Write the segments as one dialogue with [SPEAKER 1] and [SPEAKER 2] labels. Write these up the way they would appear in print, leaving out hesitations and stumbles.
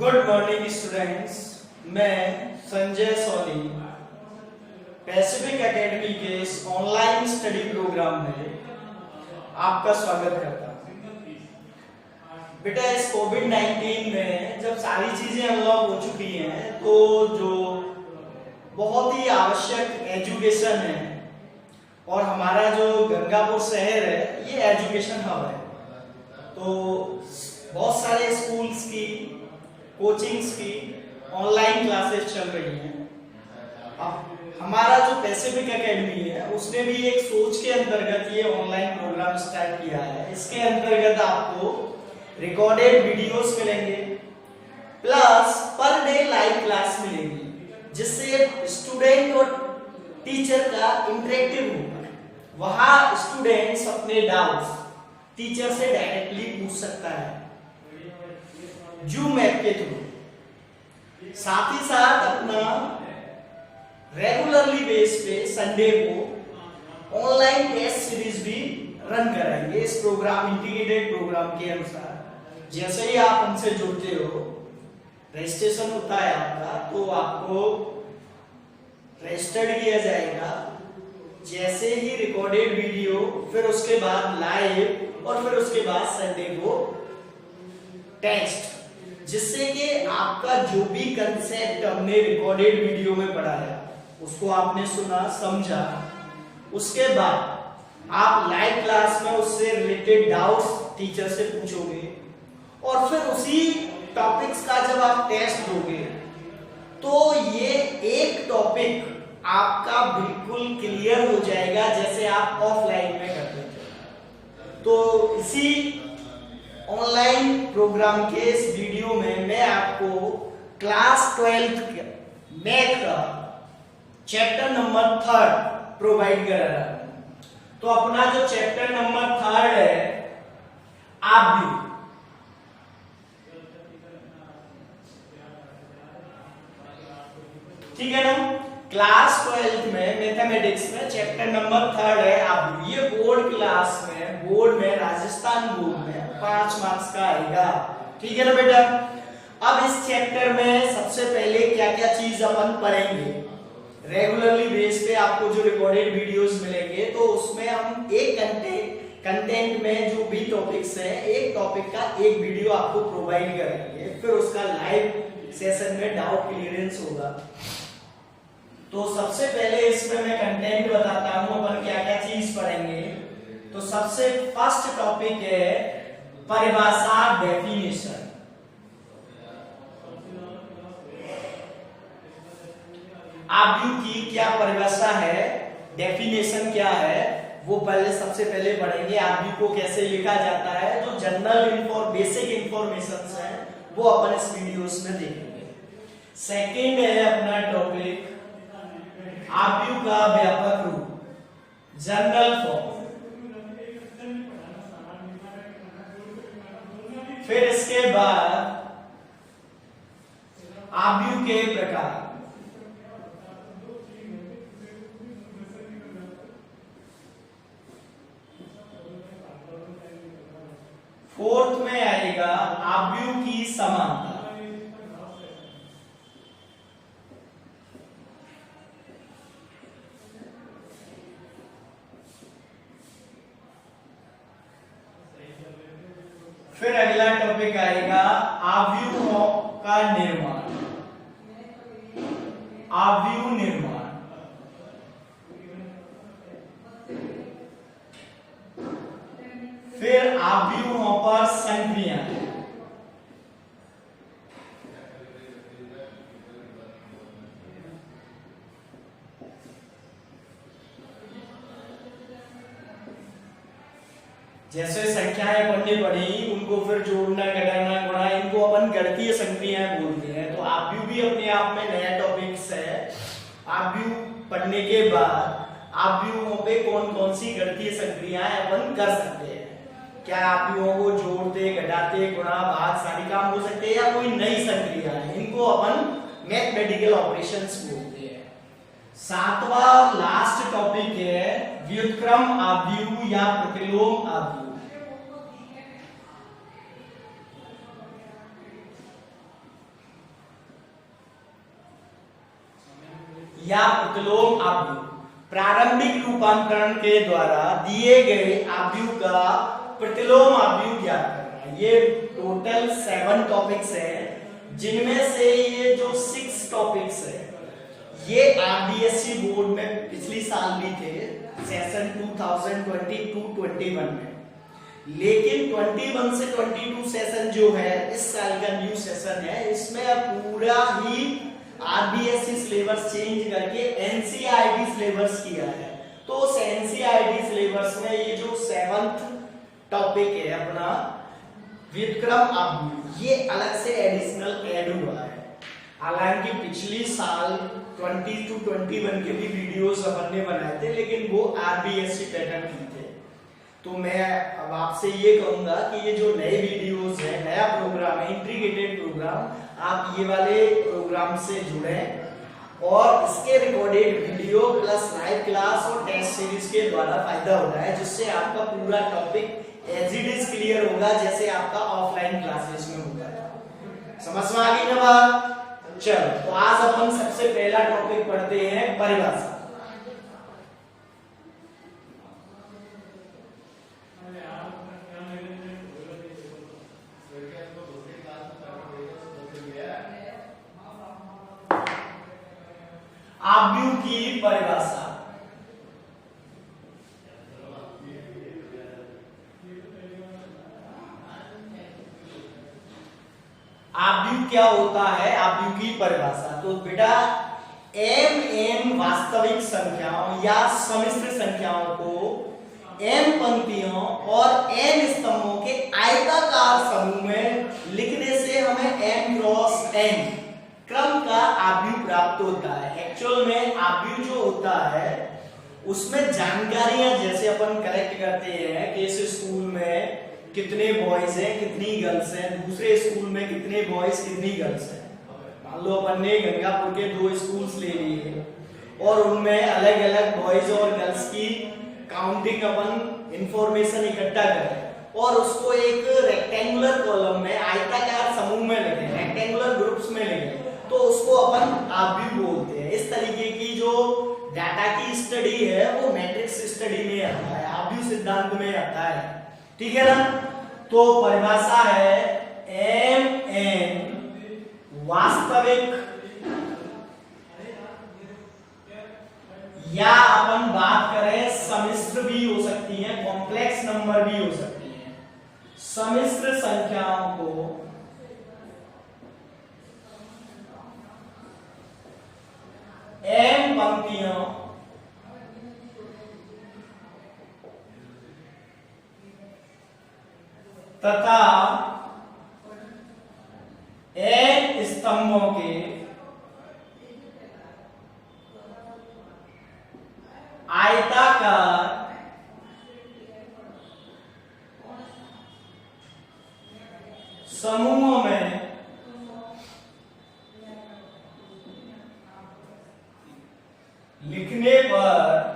[SPEAKER 1] Good morning students, मैं Sanjay Soni Pacific academy के इस ऑनलाइन स्टडी प्रोग्राम में आपका स्वागत करता हूं। बेटा, इस कोविड-19 में जब सारी चीजें अनलॉक हो चुकी हैं तो जो बहुत ही आवश्यक एजुकेशन है और हमारा जो गंगापुर शहर है ये एजुकेशन हब है, तो बहुत सारे स्कूल्स की कोचिंग्स की ऑनलाइन क्लासेस चल रही हैं। अब हमारा जो पैसिफिक एकेडमी है उसने भी एक सोच के अंतर्गत ये ऑनलाइन प्रोग्राम स्टार्ट किया है। इसके अंतर्गत आपको रिकॉर्डेड वीडियोस मिलेंगे plus per day live class मिलेगी, जिससे स्टूडेंट और टीचर का इंटरेक्टिव होगा। वहां स्टूडेंट्स अपने डाउट्स टीचर से डायरेक्टली पूछ सकता है जूम ऐप के थ्रू। साथ ही साथ अपना रेगुलरली बेस पे संडे को ऑनलाइन टेस्ट सीरीज भी रन कराएंगे इस प्रोग्राम इंटीग्रेटेड प्रोग्राम के अनुसार। जैसे ही आप हमसे जुड़ते हो, रजिस्ट्रेशन होता है आपका, तो आपको रजिस्टर्ड किया जाएगा। जैसे ही रिकॉर्डेड वीडियो, फिर उसके बाद लाइव और फिर उसके बाद संडे को टेस्ट, जिससे कि आपका जो भी कंसेप्ट हमने रिकॉर्डेड वीडियो में पढ़ाया उसको आपने सुना समझा, उसके बाद आप लाइव क्लास में उससे रिलेटेड डाउट्स टीचर से पूछोगे और फिर उसी टॉपिक्स का जब आप टेस्ट दोगे तो ये एक टॉपिक आपका बिल्कुल क्लियर हो जाएगा जैसे आप ऑफलाइन में करते थे। तो इसी ऑनलाइन प्रोग्राम के इस वीडियो में मैं आपको क्लास 12th मैथ का चैप्टर नंबर 3 प्रोवाइड कर रहा हूं। तो अपना जो चैप्टर नंबर 3 है, आप भी ठीक है ना। क्लास 12th में मैथमेटिक्स में चैप्टर नंबर 3 है आप। ये बोर्ड क्लास में, बोर्ड में, राजस्थान बोर्ड में 5 मार्क्स का आएगा, ठीक है ना बेटा। अब इस चैप्टर में सबसे पहले क्या क्या चीज अपन पढ़ेंगे। रेगुलरली बेस पे आपको जो रिकॉर्डेड वीडियोस मिलेंगे तो उसमें हम एक कंटेंट में जो भी टॉपिक्स हैं, एक टॉपिक का एक वीडियो आपको प्रोवाइड करेंगे, फिर उसका लाइव सेशन में डाउट क्लियरेंस होगा। तो सबसे पहले इसमें मैं कंटेंट बताता हूं अपन क्या क्या चीज पढ़ेंगे। तो सबसे फर्स्ट टॉपिक है परिभाषा, डेफिनेशन। आव्यूह की क्या परिभाषा है, डेफिनेशन क्या है, वो पहले सबसे पहले पढ़ेंगे। आव्यूह को कैसे लिखा जाता है, जो जनरल बेसिक इंफॉर्मेशन है वो अपन इस वीडियोस में देखेंगे। सेकंड है अपना टॉपिक आव्यूह का व्यापक रूप, जनरल फॉर्म। फिर इसके बाद आव्यूह के प्रकार। फोर्थ में आएगा आव्यूह की समानता। फिर अगला टॉपिक आएगा आव्यूहों का निर्माण, आव्यूह निर्माण। फिर आव्यूहों पर संक्रिया। जैसे संख्याएं पढ़नी पड़ी, उनको फिर जोड़ना, घटाना, गुणा, इनको अपन गणितीय संक्रियाएं बोलते हैं। तो आव्यूह भी अपने आप में नया टॉपिक्स है। आव्यूह पढ़ने के बाद आव्यूहों पे कौन कौन सी गणितीय संक्रियाएं अपन कर सकते हैं, क्या आव्यूहों को जोड़ते, घटाते, गुणा, भाग सारी काम हो सकते हैं, या कोई नई संक्रिया है, इनको अपन मैथमेटिकल ऑपरेशंस बोलते हैं। सातवां लास्ट टॉपिक है व्युत्क्रम आव्यूह या प्रतिलोम आव्यूह। या प्रतिलोम आव्यूह। प्रारंभिक रूपांतरण के द्वारा दिए गए आव्यूह का प्रतिलोम आव्यूह ज्ञात करना। ये टोटल 7 टॉपिक्स हैं, जिनमें से ये जो 6 टॉपिक्स है ये आरबीएससी बोर्ड में पिछली साल भी थे, सेशन 2022-21 में। लेकिन 21 से 22 सेशन जो है इस साल का न्यू सेशन है, इसमें अब पूरा ही आरबीएससी सिलेबस चेंज करके एनसीईआरटी सिलेबस किया है। तो उस एनसीईआरटी सिलेबस में ये जो 7th टॉपिक है अपना व्युत्क्रम आव्यूह, ये अलग से एडिशनल ऐड हुआ है। हालांकि पिछली साल 20-21 के भी वीडियोस अपन ने बनाए थे, लेकिन वो आरबीएससी पैटर्न की थे। तो मैं अब आपसे ये कहूंगा कि ये जो नए वीडियोस है, नया प्रोग्राम है, इंटीग्रेटेड प्रोग्राम, आप ये वाले प्रोग्राम से जुड़ें और इसके recorded video plus live class और टेस्ट सीरीज के द्वारा फायदा हो रहा है, जिससे आपका पूरा topic as it is clear होगा जैसे आपका ऑफलाइन क्लासेस में होगा। समझ में आ गई ना बात? चलो, तो आज अपन सबसे पहला टॉपिक पढ़ते हैं परिभाषा। आव्यूह की परिभाषा। आव्यूह क्या होता है? आव्यूह की परिभाषा। तो बेटा m वास्तविक संख्याओं या सम्मिश्र संख्याओं को m पंक्तियों और n स्तंभों के आयताकार समूह में लिखने से हमें m क्रॉस n क्रम का आव्यूह प्राप्त होता है। एक्चुअल में आव्यूह जो होता है उसमें जानकारियां जैसे अपन कलेक्ट करते हैं कि इस स्कूल में कितने बॉयज हैं, कितनी गर्ल्स हैं, दूसरे स्कूल में कितने बॉयज, कितनी गर्ल्स हैं। मान लो अपन ने गंगापुर के 2 स्कूल्स ले लिए और उनमें अलग अलग बॉयज और गर्ल्स की काउंटिंग अपन इंफॉर्मेशन इकट्ठा करें और उसको एक रेक्टेंगुलर कॉलम में आयताकार समूह में लिखें, रेक्टेंगुलर ग्रुप्स में लिखें, तो उसको अपन आव्यूह बोलते हैं। इस तरीके की जो डाटा की स्टडी है वो मैट्रिक्स स्टडी में आता है, आव्यूह सिद्धांत में आता है। ठीक है ना? तो परिभाषा है m वास्तविक या अपन बात करें सम्मिश्र भी हो सकती है, कॉम्प्लेक्स नंबर भी हो सकती है। सम्मिश्र संख्याओं को m पंक्तियों तथा n स्तंभों के आयताकार समूहों में लिखने पर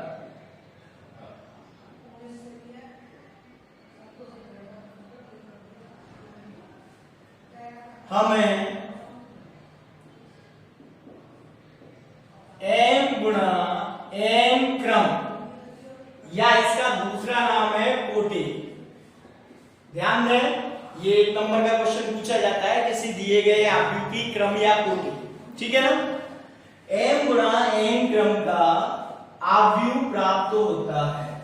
[SPEAKER 1] हमें m गुणा n क्रम या इसका दूसरा नाम है कोटि। ध्यान दें, ये 1 नंबर का क्वेश्चन पूछा जाता है किसी दिए गए आव्यूह की क्रम या कोटि। ठीक है ना? m गुणा n क्रम का आव्यूह प्राप्त होता है।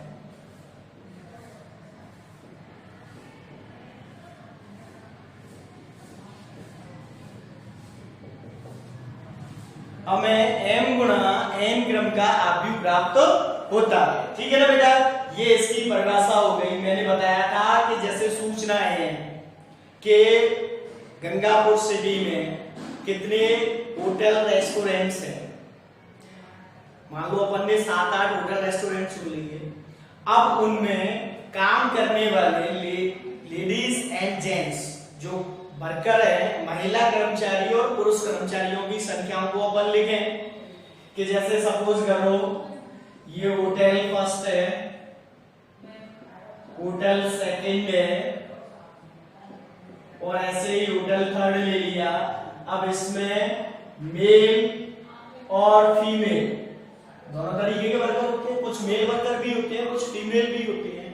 [SPEAKER 1] हमें m गुणा n क्रम का आव्यूह प्राप्त होता है। ठीक है ना बेटा? ये इसकी परिभाषा हो गई। मैंने बताया था कि जैसे सूचनाएं हैं कि गंगापुर सिटी में कितने होटल रेस्टोरेंट्स हैं। मान लो अपन ने 7-8 होटल रेस्टोरेंट चुन लिए। अब उनमें काम करने वाले लेडीज एंड जेंट्स जो वर्कर है, महिला कर्मचारी और पुरुष कर्मचारियों की संख्याओं को अपन लिखें कि जैसे सपोज करो ये होटल फर्स्ट है, होटल सेकंड है और ऐसे ही होटल थर्ड ले लिया। अब इसमें मेल और फीमेल, दोनों तरीके के वर्कर होते हैं, कुछ मेल वर्कर भी होते हैं, कुछ फीमेल भी होते हैं।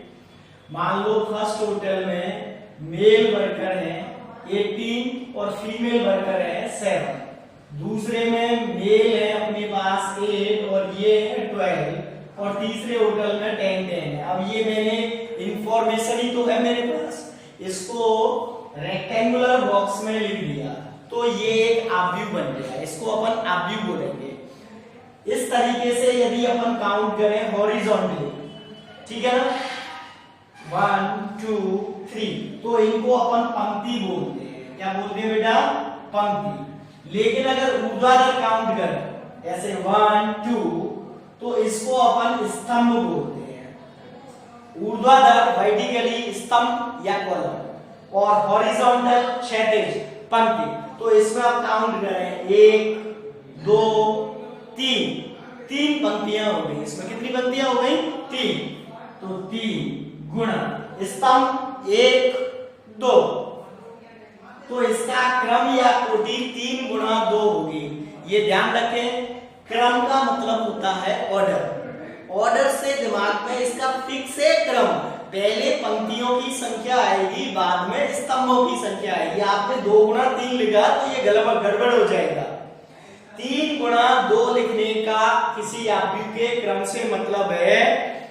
[SPEAKER 1] मान लो फर्स्ट होटल में मेल वर्कर हैं 18 और फीमेल वर्कर है 7, दूसरे में मेल है अपने पास 8 और ये है 12 और तीसरे होटल में 10 है। अब ये मैंने इंफॉर्मेशन ही तो है मेरे पास, इसको रेक्टेंगुलर बॉक्स में लिख दिया तो ये एक आव्यूह बन गया, इसको अपन आव्यूह बोलेंगे। इस तरीके से यदि अपन काउंट करें हॉरिजॉन्टली, ठीक है ना, 1 2 3, तो इनको अपन पंक्ति बोलते हैं। क्या बोलते हैं बेटा? पंक्ति। लेकिन अगर ऊर्ध्वाधर काउंट करें ऐसे 1 2, तो इसको अपन स्तंभ बोलते हैं। ऊर्ध्वाधर वर्टिकली स्तंभ या कॉलम और हॉरिजॉन्टल क्षैतिज पंक्ति। तो इसमें आप काउंट करें 1 2 3 पंक्तियां हो गई। इसमें कितनी पंक्तियां हो गई? 3। तो 3 गुणा स्तंभ 1 2, तो इसका क्रम या कोटि 3 गुणा 2 होगी। ये ध्यान रखें, क्रम का मतलब होता है ऑर्डर। ऑर्डर से दिमाग में इसका फिक्स है क्रम, पहले पंक्तियों की संख्या आएगी, बाद में स्तंभों की संख्या आएगी। आपने 2 गुणा 3 लिखा तो ये गड़बड़ हो जाएगा। 3 गुणा 2 लिखने का किसी आव्यूह के क्रम से मतलब है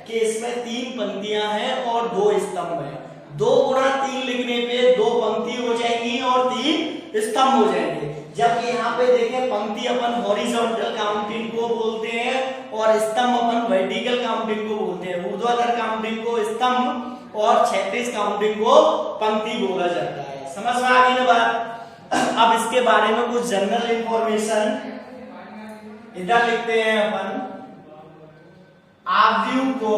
[SPEAKER 1] कि इसमें 3 पंक्तियां हैं और 2 स्तंभ हैं। 2 गुणा 3 लिखने पे 2 पंक्ति हो जाएंगी और 3 स्तंभ हो जाएंगे। जबकि यहाँ पे देखें, पंक्ति अपन हॉरिजॉन्टल काउंटिंग को बोलते हैं और स्तंभ अपन वर्टिकल काउंटिंग को बोलते हैं। ऊर्ध्वाधर काउंटिंग को स्तंभ और क्षैतिज काउंटिंग को पंक्ति बोला जाता है। समझ में आ गई ना बात? अब इसके बारे में कुछ जनरल इंफॉर्मेशन इधर लिखते हैं अपन। आव्यूह को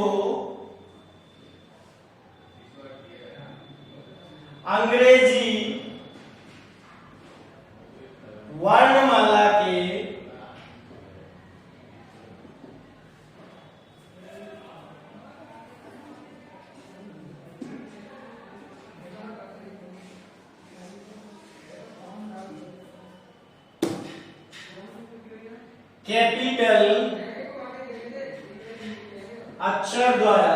[SPEAKER 1] अंग्रेजी वर्णमाला के कैपिटल अक्षर द्वारा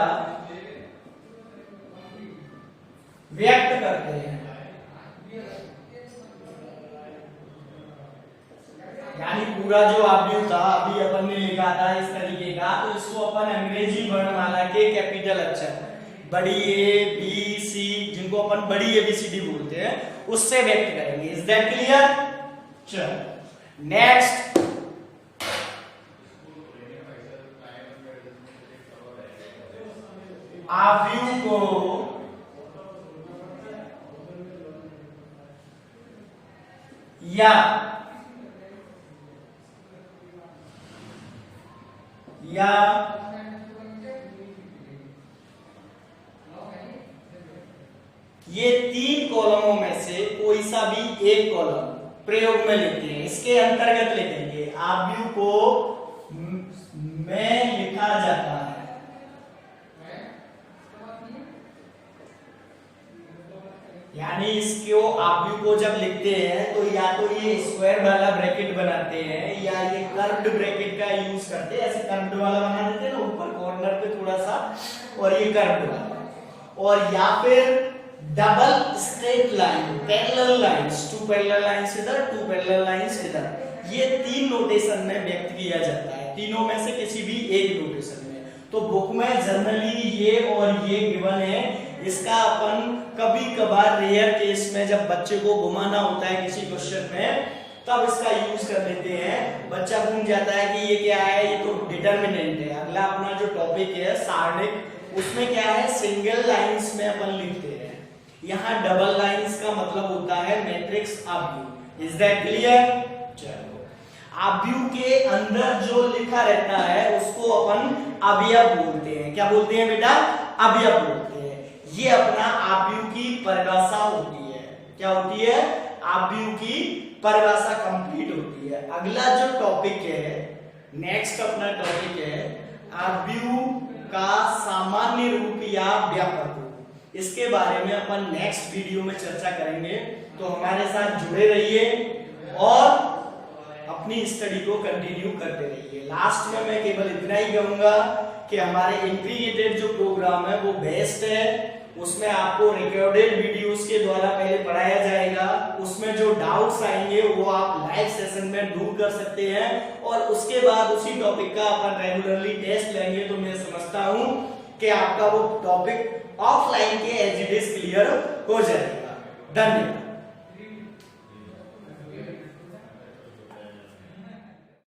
[SPEAKER 1] व्यक्त करते हैं। यानी पूरा जो आव्यूह था अभी अपन ने लिखा था इस तरीके का, तो इसको अपन अंग्रेजी वर्णमाला के कैपिटल अक्षर, बड़ी ए बी सी, जिनको अपन बड़ी ABCD बोलते हैं, उससे व्यक्त करेंगे। Is that clear? चल नेक्स्ट, आव्यूह को या ये 3 कॉलमों में से कोई सा भी एक कॉलम प्रयोग में लिखते हैं, इसके अंतर्गत लिखेंगे। आव्यूह को में लिखा जाता है। यानी इसको आव्यूह को जब लिखते हैं तो या तो ये स्क्वायर वाला ब्रैकेट बनाते हैं या ये कर्व्ड ब्रैकेट का यूज करते हैं। ऐसे कर्व्ड वाला बना देते हैं ना ऊपर कॉर्नर पे थोड़ा सा, और ये कर्व्ड वाला, और या फिर double straight line, parallel lines, 2 parallel lines इधर, 2 पैरेलल लाइंस इधर, ये 3 नोटेशन में व्यक्त किया जाता है। तीनों में से किसी भी एक नोटेशन में। तो बुक में जनरली ये और ये गिवन है। इसका अपन कभी कभार रेयर केस में जब बच्चे को घुमाना होता है किसी क्वेश्चन में, तब इसका यूज कर लेते हैं। बच्चा भूल जाता है कि ये क्या है, ये तो डिटरमिनेंट है। अगला अपना जो टॉपिक है सारणिक, उसमें क्या है, सिंगल लाइंस में अपन लिखते हैं। यहाँ डबल लाइंस का मतलब होता है मैट्रिक्स आव्यूह। Is that clear? चलो, आव्यूह के अंदर जो लिखा रहता है उसको अपन अवयव बोलते हैं। क्या बोलते हैं बेटा? अवयव बोलते हैं। ये अपना आव्यूह की परिभाषा होती है। क्या होती है? आव्यूह की परिभाषा कंप्लीट होती है। अगला जो टॉपिक है, नेक्स्ट अपना टॉपिक है आव्यूह का सामान्य रूप या व्यापक रूप। इसके बारे में अपन नेक्स्ट वीडियो में चर्चा करेंगे। तो हमारे साथ जुड़े रहिए और अपनी स्टडी को कंटिन्यू करते रहिए। लास्ट में मैं केवल इतना ही कहूंगा कि हमारे इंटीग्रेटेड जो प्रोग्राम है वो बेस्ट है, उसमें आपको रिकॉर्डेड वीडियोस के द्वारा पहले पढ़ाया जाएगा, उसमें जो डाउट्स आएंगे वो आप लाइव सेशन में दूर कर सकते हैं और उसके बाद उसी टॉपिक का अपन रेगुलरली टेस्ट लेंगे। तो मैं समझता हूं कि आपका वो टॉपिक ऑफलाइन के एज इट इज क्लियर हो जाएगा। धन्यवाद।